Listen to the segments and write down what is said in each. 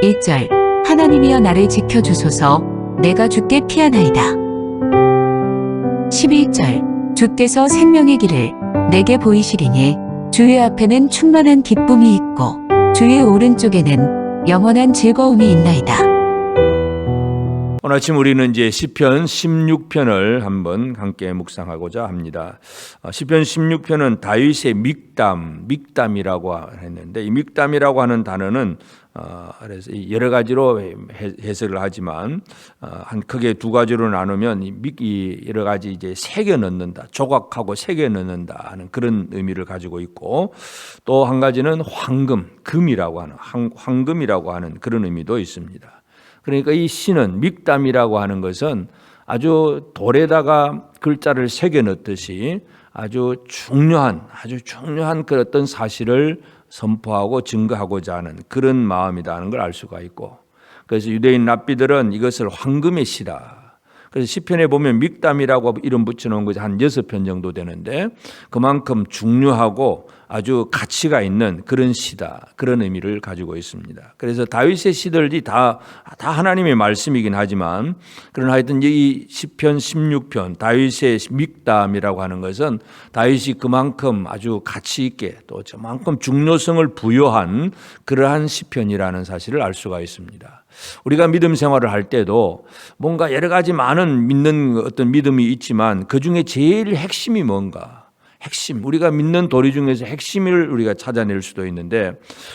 1절 하나님이여 나를 지켜주소서 내가 주께 피하나이다. 11절 주께서 생명의 길을 내게 보이시리니 주의 앞에는 충만한 기쁨이 있고 주의 오른쪽에는 영원한 즐거움이 있나이다. 오늘 아침 우리는 이제 시편 16편을 한번 함께 묵상하고자 합니다. 시편 16편은 다윗의 믹담이라고 했는데 이 믹담이라고 하는 단어는 그래서 여러 가지로 해석을 하지만 한 크게 두 가지로 나누면 이 여러 가지 이제 새겨 넣는다, 조각하고 새겨 넣는다 하는 그런 의미를 가지고 있고 또 한 가지는 금이라고 하는 황금이라고 하는 그런 의미도 있습니다. 그러니까 이 시는 믹담이라고 하는 것은 아주 돌에다가 글자를 새겨 넣듯이 아주 중요한 그 어떤 사실을 선포하고 증거하고자 하는 그런 마음이라는 걸 알 수가 있고, 그래서 유대인 랍비들은 이것을 황금의 시다. 그래서 시편에 보면 믹담이라고 이름 붙여놓은 것이 한 6편 정도 되는데 그만큼 중요하고 아주 가치가 있는 그런 시다, 그런 의미를 가지고 있습니다. 그래서 다윗의 시들이 다 하나님의 말씀이긴 하지만 그러나 하여튼 이 시편 16편 다윗의 믹담이라고 하는 것은 다윗이 그만큼 아주 가치 있게 또 저만큼 중요성을 부여한 그러한 시편이라는 사실을 알 수가 있습니다. 우리가 믿음 생활을 할 때도 뭔가 여러 가지 많은 믿는 어떤 믿음이 있지만 그 중에 제일 핵심이 뭔가? 우리가 믿는 도리 중에서 핵심을 우리가 찾아낼 수도 있는데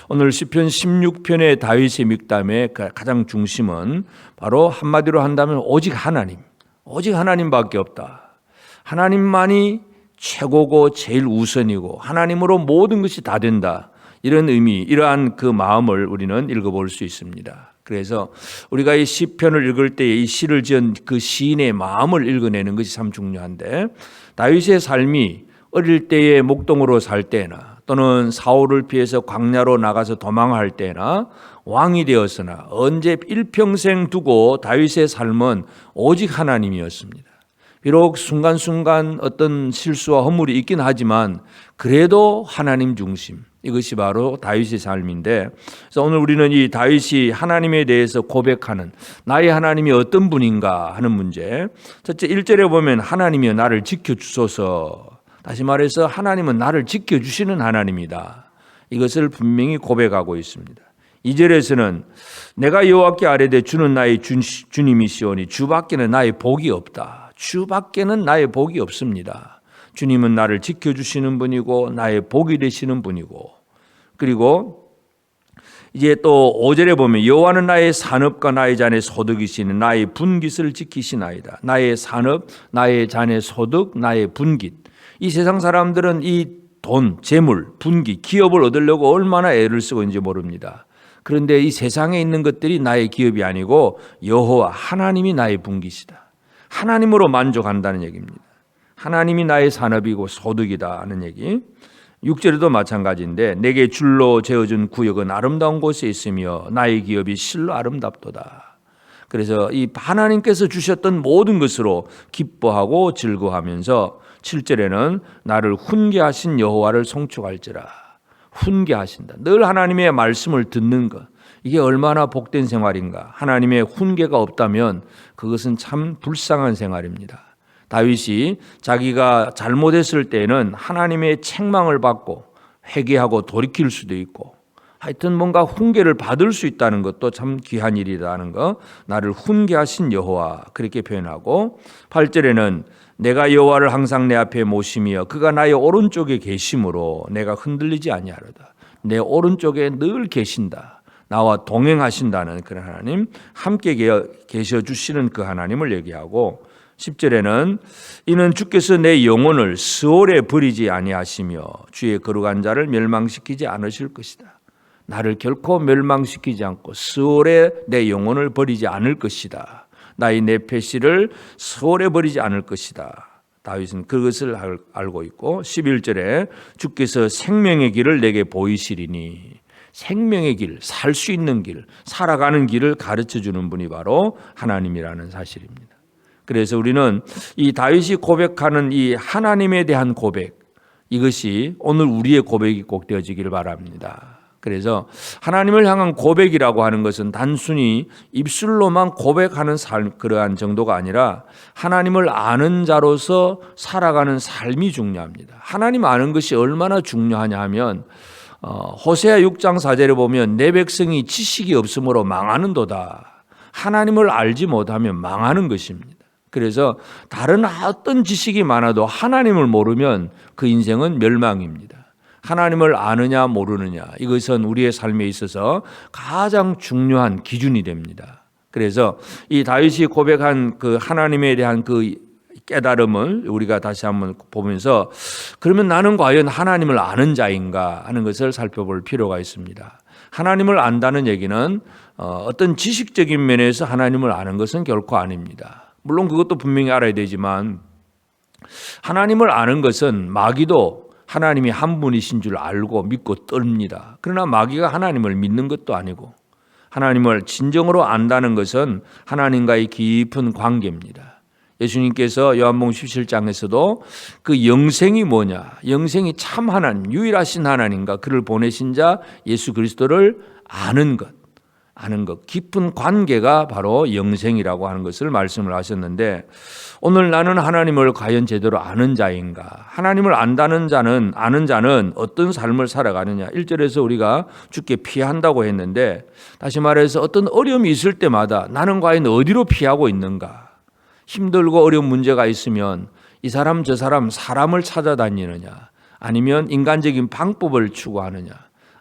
오늘 시편 16편의 다윗의 믹담의 가장 중심은 바로 한마디로 한다면 오직 하나님밖에 없다. 하나님만이 최고고 제일 우선이고 하나님으로 모든 것이 다 된다. 이런 의미, 이러한 그 마음을 우리는 읽어볼 수 있습니다. 그래서 우리가 이 시편을 읽을 때 이 시를 지은 그 시인의 마음을 읽어내는 것이 참 중요한데 다윗의 삶이 어릴 때에 목동으로 살 때나 또는 사울을 피해서 광야로 나가서 도망할 때나 왕이 되었으나 언제 일평생 두고 다윗의 삶은 오직 하나님이었습니다. 비록 순간순간 어떤 실수와 허물이 있긴 하지만 그래도 하나님 중심, 이것이 바로 다윗의 삶인데, 그래서 오늘 우리는 이 다윗이 하나님에 대해서 고백하는 나의 하나님이 어떤 분인가 하는 문제, 첫째 1절에 보면 하나님이여 나를 지켜주소서, 다시 말해서 하나님은 나를 지켜주시는 하나님이다. 이것을 분명히 고백하고 있습니다. 2절에서는 내가 여호와께 아뢰되 주는 나의 주님이시오니 주밖에는 나의 복이 없다. 주밖에는 나의 복이 없습니다. 주님은 나를 지켜주시는 분이고 나의 복이 되시는 분이고, 그리고 이제 또 5절에 보면 여호와는 나의 산업과 나의 잔의 소득이시니 나의 분깃을 지키시나이다. 나의 산업, 나의 잔의 소득, 나의 분깃. 이 세상 사람들은 이 돈, 재물, 분기, 기업을 얻으려고 얼마나 애를 쓰고 있는지 모릅니다. 그런데 이 세상에 있는 것들이 나의 기업이 아니고 여호와 하나님이 나의 분깃이다. 하나님으로 만족한다는 얘기입니다. 하나님이 나의 산업이고 소득이다 하는 얘기. 6절에도 마찬가지인데 내게 줄로 재어준 구역은 아름다운 곳에 있으며 나의 기업이 실로 아름답도다. 그래서 이 하나님께서 주셨던 모든 것으로 기뻐하고 즐거워하면서 7절에는 나를 훈계하신 여호와를 송축할지라. 훈계하신다. 늘 하나님의 말씀을 듣는 것. 이게 얼마나 복된 생활인가. 하나님의 훈계가 없다면 그것은 참 불쌍한 생활입니다. 다윗이 자기가 잘못했을 때는 하나님의 책망을 받고 회개하고 돌이킬 수도 있고 하여튼 뭔가 훈계를 받을 수 있다는 것도 참 귀한 일이라는 거. 나를 훈계하신 여호와 그렇게 표현하고 8절에는 내가 여호와를 항상 내 앞에 모시며 그가 나의 오른쪽에 계심으로 내가 흔들리지 아니하리다. 내 오른쪽에 늘 계신다. 나와 동행하신다는 그런 하나님, 함께 계셔 주시는 그 하나님을 얘기하고 10절에는 이는 주께서 내 영혼을 스올에 버리지 아니하시며 주의 거룩한 자를 멸망시키지 않으실 것이다. 나를 결코 멸망시키지 않고 스올에 내 영혼을 버리지 않을 것이다. 나의 내패시를 스올에 버리지 않을 것이다. 다윗은 그것을 알고 있고 11절에 주께서 생명의 길을 내게 보이시리니, 생명의 길, 살 수 있는 길, 살아가는 길을 가르쳐주는 분이 바로 하나님이라는 사실입니다. 그래서 우리는 이 다윗이 고백하는 이 하나님에 대한 고백, 이것이 오늘 우리의 고백이 꼭 되어지기를 바랍니다. 그래서 하나님을 향한 고백이라고 하는 것은 단순히 입술로만 고백하는 삶, 그러한 정도가 아니라 하나님을 아는 자로서 살아가는 삶이 중요합니다. 하나님 아는 것이 얼마나 중요하냐 하면 호세아 6장 4절에 보면 내 백성이 지식이 없으므로 망하는도다. 하나님을 알지 못하면 망하는 것입니다. 그래서 다른 어떤 지식이 많아도 하나님을 모르면 그 인생은 멸망입니다. 하나님을 아느냐 모르느냐, 이것은 우리의 삶에 있어서 가장 중요한 기준이 됩니다. 그래서 이 다윗이 고백한 그 하나님에 대한 그 깨달음을 우리가 다시 한번 보면서, 그러면 나는 과연 하나님을 아는 자인가 하는 것을 살펴볼 필요가 있습니다. 하나님을 안다는 얘기는 어떤 지식적인 면에서 하나님을 아는 것은 결코 아닙니다. 물론 그것도 분명히 알아야 되지만, 하나님을 아는 것은 마귀도 하나님이 한 분이신 줄 알고 믿고 떱니다. 그러나 마귀가 하나님을 믿는 것도 아니고, 하나님을 진정으로 안다는 것은 하나님과의 깊은 관계입니다. 예수님께서 요한복음 17장에서도 그 영생이 뭐냐, 영생이 참 하나님, 유일하신 하나님과 그를 보내신 자 예수 그리스도를 아는 것, 깊은 관계가 바로 영생이라고 하는 것을 말씀을 하셨는데, 오늘 나는 하나님을 과연 제대로 아는 자인가? 하나님을 아는 자는 어떤 삶을 살아가느냐? 1절에서 우리가 주께 피한다고 했는데, 다시 말해서 어떤 어려움이 있을 때마다 나는 과연 어디로 피하고 있는가? 힘들고 어려운 문제가 있으면 이 사람 저 사람 사람을 찾아다니느냐, 아니면 인간적인 방법을 추구하느냐,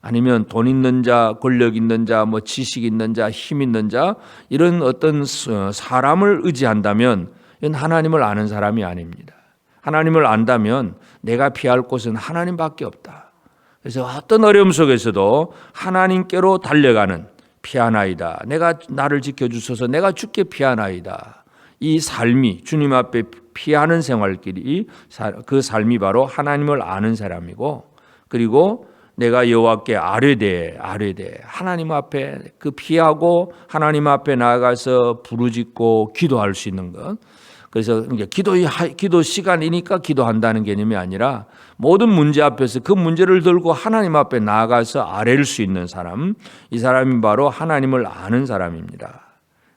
아니면 돈 있는 자, 권력 있는 자, 뭐 지식 있는 자, 힘 있는 자, 이런 어떤 사람을 의지한다면 이건 하나님을 아는 사람이 아닙니다. 하나님을 안다면 내가 피할 곳은 하나님밖에 없다. 그래서 어떤 어려움 속에서도 하나님께로 달려가는, 피하나이다, 내가 나를 지켜주소서, 내가 주께 피하나이다, 이 삶이, 주님 앞에 피하는 생활길이, 그 삶이 바로 하나님을 아는 사람이고, 그리고 내가 여호와께 아뢰되 하나님 앞에 그 피하고 하나님 앞에 나아가서 부르짖고 기도할 수 있는 것. 그래서 이제 기도 시간이니까 기도한다는 개념이 아니라 모든 문제 앞에서 그 문제를 들고 하나님 앞에 나아가서 아뢰를 수 있는 사람, 이 사람이 바로 하나님을 아는 사람입니다.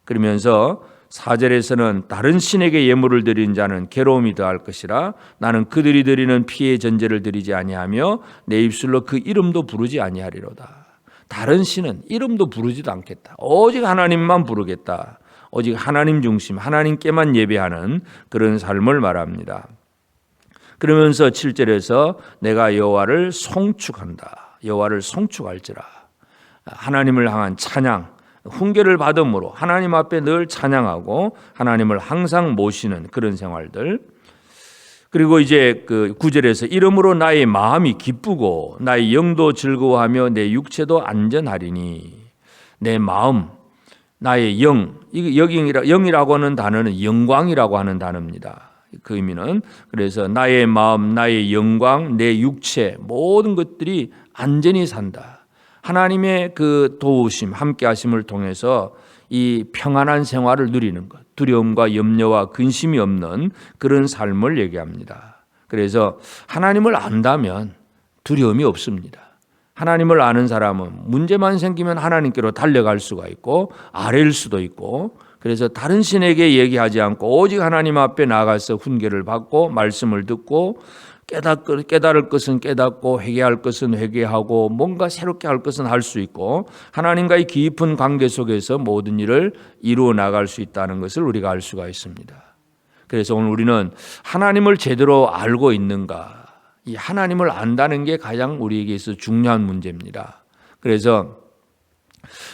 그러면서 4절에서는 다른 신에게 예물을 드린 자는 괴로움이 더할 것이라, 나는 그들이 드리는 피의 전제를 드리지 아니하며 내 입술로 그 이름도 부르지 아니하리로다. 다른 신은 이름도 부르지도 않겠다. 오직 하나님만 부르겠다. 오직 하나님 중심, 하나님께만 예배하는 그런 삶을 말합니다. 그러면서 7절에서 내가 여호와를 송축한다. 여호와를 송축할지라. 하나님을 향한 찬양, 훈계를 받음으로 하나님 앞에 늘 찬양하고 하나님을 항상 모시는 그런 생활들. 그리고 이제 그 9절에서 이름으로 나의 마음이 기쁘고 나의 영도 즐거워하며 내 육체도 안전하리니. 내 마음, 나의 영, 영이라고 하는 단어는 영광이라고 하는 단어입니다. 그 의미는, 그래서 나의 마음, 나의 영광, 내 육체, 모든 것들이 안전히 산다. 하나님의 그 도우심, 함께 하심을 통해서 이 평안한 생활을 누리는 것, 두려움과 염려와 근심이 없는 그런 삶을 얘기합니다. 그래서 하나님을 안다면 두려움이 없습니다. 하나님을 아는 사람은 문제만 생기면 하나님께로 달려갈 수가 있고 아뢰일 수도 있고, 그래서 다른 신에게 얘기하지 않고 오직 하나님 앞에 나가서 훈계를 받고 말씀을 듣고 깨달을 것은 깨닫고 회개할 것은 회개하고 뭔가 새롭게 할 것은 할 수 있고, 하나님과의 깊은 관계 속에서 모든 일을 이루어 나갈 수 있다는 것을 우리가 알 수가 있습니다. 그래서 오늘 우리는 하나님을 제대로 알고 있는가, 이 하나님을 안다는 게 가장 우리에게 있어서 중요한 문제입니다. 그래서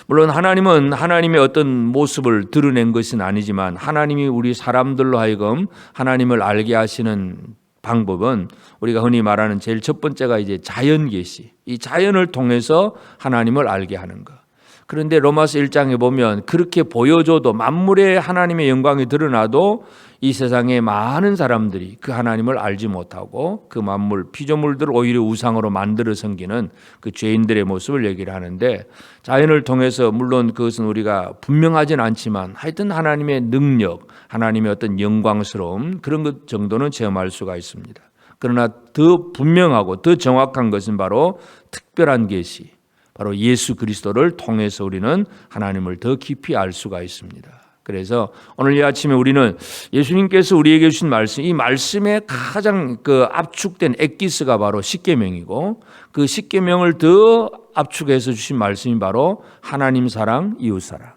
물론 하나님은 하나님의 어떤 모습을 드러낸 것은 아니지만, 하나님이 우리 사람들로 하여금 하나님을 알게 하시는 방법은 우리가 흔히 말하는 제일 첫 번째가 이제 자연 계시, 이 자연을 통해서 하나님을 알게 하는 것. 그런데 로마서 1장에 보면 그렇게 보여줘도, 만물에 하나님의 영광이 드러나도 이 세상에 많은 사람들이 그 하나님을 알지 못하고 그 만물, 피조물들을 오히려 우상으로 만들어 섬기는 그 죄인들의 모습을 얘기를 하는데, 자연을 통해서 물론 그것은 우리가 분명하진 않지만 하여튼 하나님의 능력, 하나님의 어떤 영광스러움, 그런 것 정도는 체험할 수가 있습니다. 그러나 더 분명하고 더 정확한 것은 바로 특별한 계시, 바로 예수 그리스도를 통해서 우리는 하나님을 더 깊이 알 수가 있습니다. 그래서 오늘 이 아침에 우리는 예수님께서 우리에게 주신 말씀, 이 말씀의 가장 압축된 엑기스가 바로 십계명이고, 그 십계명을 더 압축해서 주신 말씀이 바로 하나님 사랑, 이웃 사랑.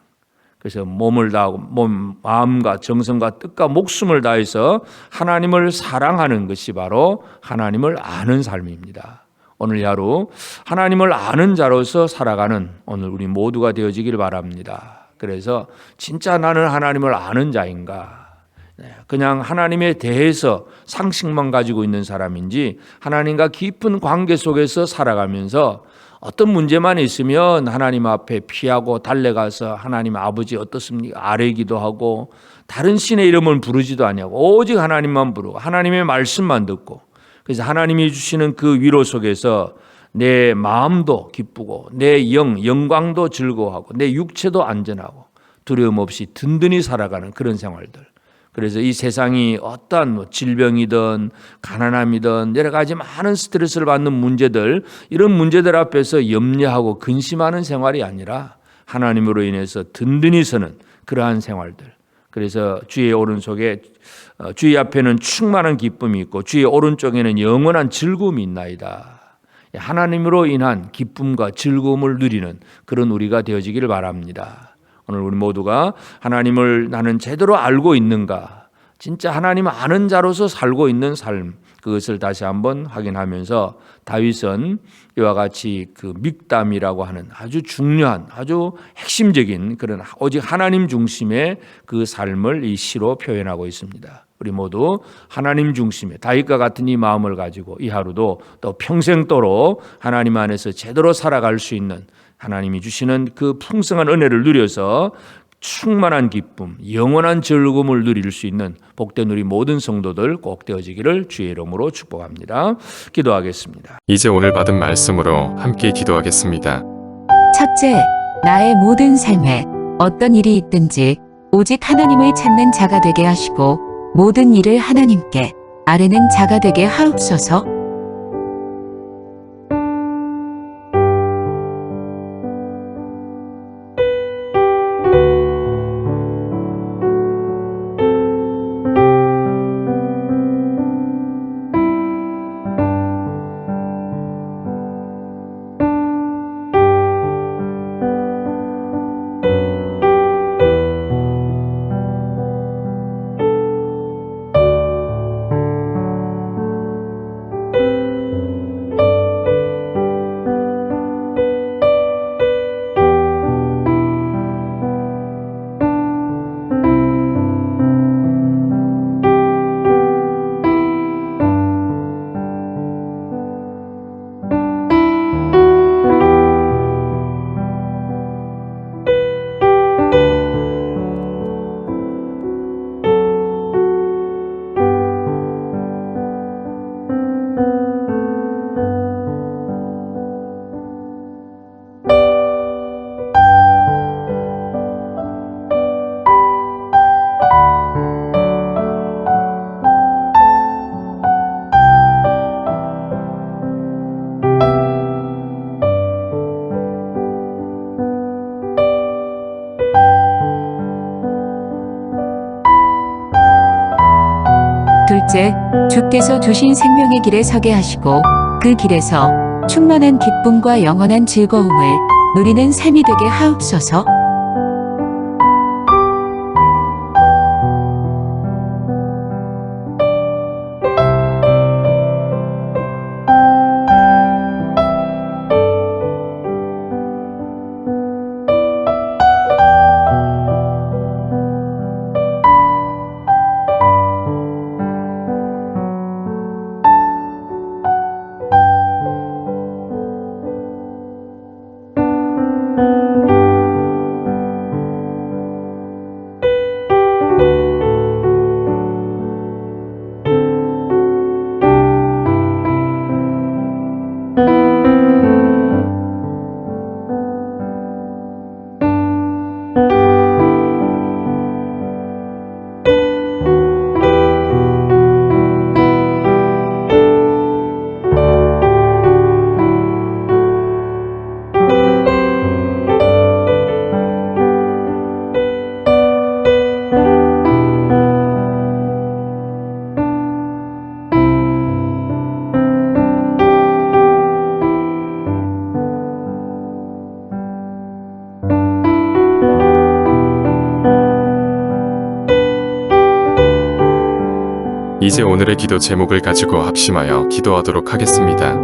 그래서 몸을 다하고 마음과 정성과 뜻과 목숨을 다해서 하나님을 사랑하는 것이 바로 하나님을 아는 삶입니다. 오늘 이 하루 하나님을 아는 자로서 살아가는 오늘 우리 모두가 되어지길 바랍니다. 그래서 진짜 나는 하나님을 아는 자인가? 그냥 하나님에 대해서 상식만 가지고 있는 사람인지 하나님과 깊은 관계 속에서 살아가면서 어떤 문제만 있으면 하나님 앞에 피하고 달려가서 하나님 아버지 어떻습니까? 아뢰기도 하고 다른 신의 이름은 부르지도 아니하고 오직 하나님만 부르고 하나님의 말씀만 듣고, 그래서 하나님이 주시는 그 위로 속에서 내 마음도 기쁘고 내 영광도 즐거워하고 내 육체도 안전하고 두려움 없이 든든히 살아가는 그런 생활들. 그래서 이 세상이 어떠한 질병이든 가난함이든 여러 가지 많은 스트레스를 받는 문제들, 이런 문제들 앞에서 염려하고 근심하는 생활이 아니라 하나님으로 인해서 든든히 서는 그러한 생활들. 그래서 주의 오른쪽에 주의 앞에는 충만한 기쁨이 있고 주의 오른쪽에는 영원한 즐거움이 있나이다. 하나님으로 인한 기쁨과 즐거움을 누리는 그런 우리가 되어지기를 바랍니다. 오늘 우리 모두가 하나님을 나는 제대로 알고 있는가, 진짜 하나님 아는 자로서 살고 있는 삶, 그것을 다시 한번 확인하면서 다윗은 이와 같이 그 믹담이라고 하는 아주 중요한 아주 핵심적인 그런 오직 하나님 중심의 그 삶을 이 시로 표현하고 있습니다. 우리 모두 하나님 중심의 다윗과 같은 이 마음을 가지고 이 하루도 또 평생도록 하나님 안에서 제대로 살아갈 수 있는, 하나님이 주시는 그 풍성한 은혜를 누려서 충만한 기쁨, 영원한 즐거움을 누릴 수 있는 복된 우리 모든 성도들 꼭 되어지기를 주의 이름으로 축복합니다. 기도하겠습니다. 이제 오늘 받은 말씀으로 함께 기도하겠습니다. 첫째, 나의 모든 삶에 어떤 일이 있든지 오직 하나님을 찾는 자가 되게 하시고 모든 일을 하나님께 아뢰는 자가 되게 하옵소서. 둘째, 주께서 주신 생명의 길에 서게 하시고 그 길에서 충만한 기쁨과 영원한 즐거움을 누리는 삶이 되게 하옵소서. 이제 오늘의 기도 제목을 가지고 합심하여 기도하도록 하겠습니다.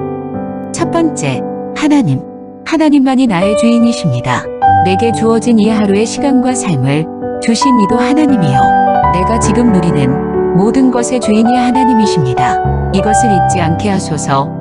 첫 번째, 하나님. 하나님만이 나의 주인이십니다. 내게 주어진 이 하루의 시간과 삶을 주신 이도 하나님이요. 내가 지금 누리는 모든 것의 주인이 하나님이십니다. 이것을 잊지 않게 하소서.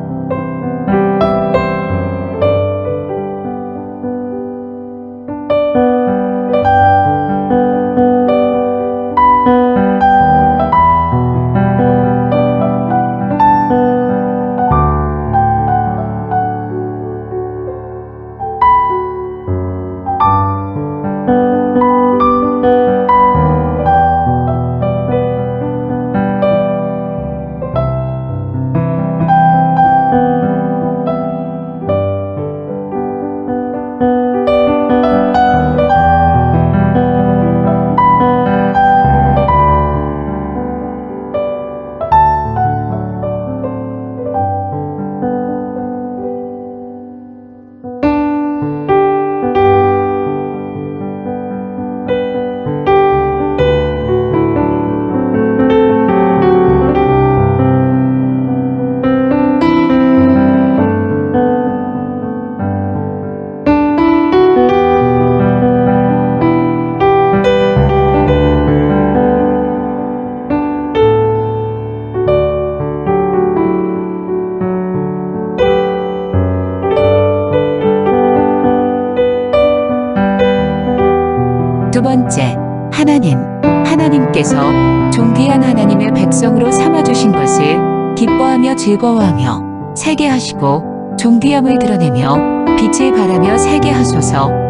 두 번째, 하나님. 하나님께서 존귀한 하나님의 백성으로 삼아주신 것을 기뻐하며 즐거워하며 살게 하시고 존귀함을 드러내며 빛을 발하며 살게 하소서.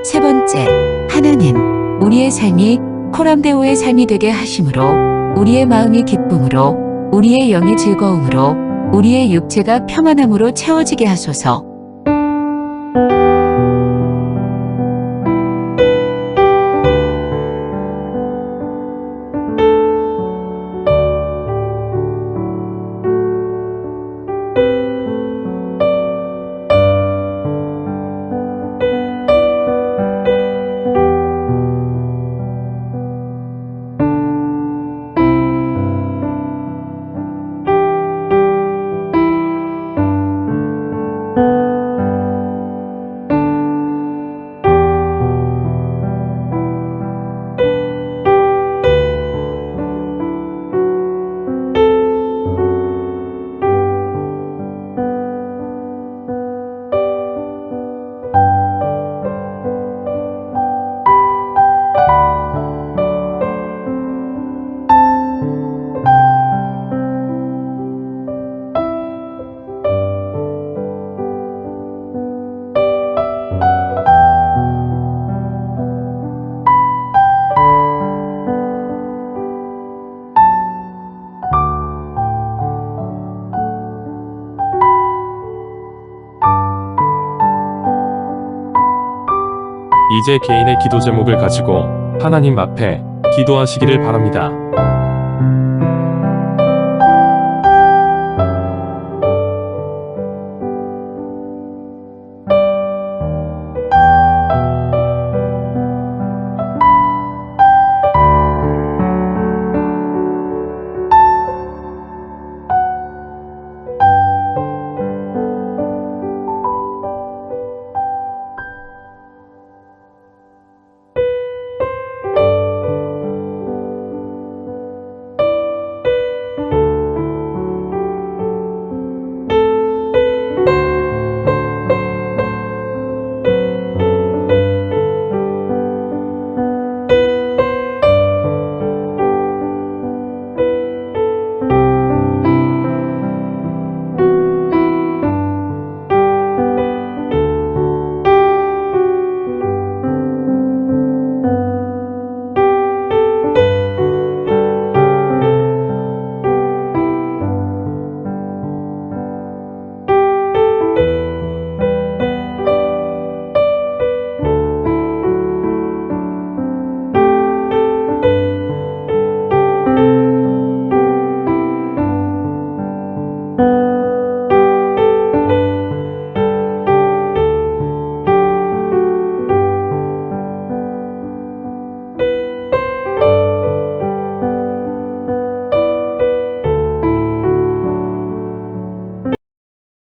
세 번째, 하나님. 우리의 삶이 코람데오의 삶이 되게 하심으로, 우리의 마음이 기쁨으로, 우리의 영이 즐거움으로, 우리의 육체가 평안함으로 채워지게 하소서. 이제 개인의 기도 제목을 가지고 하나님 앞에 기도하시기를 바랍니다.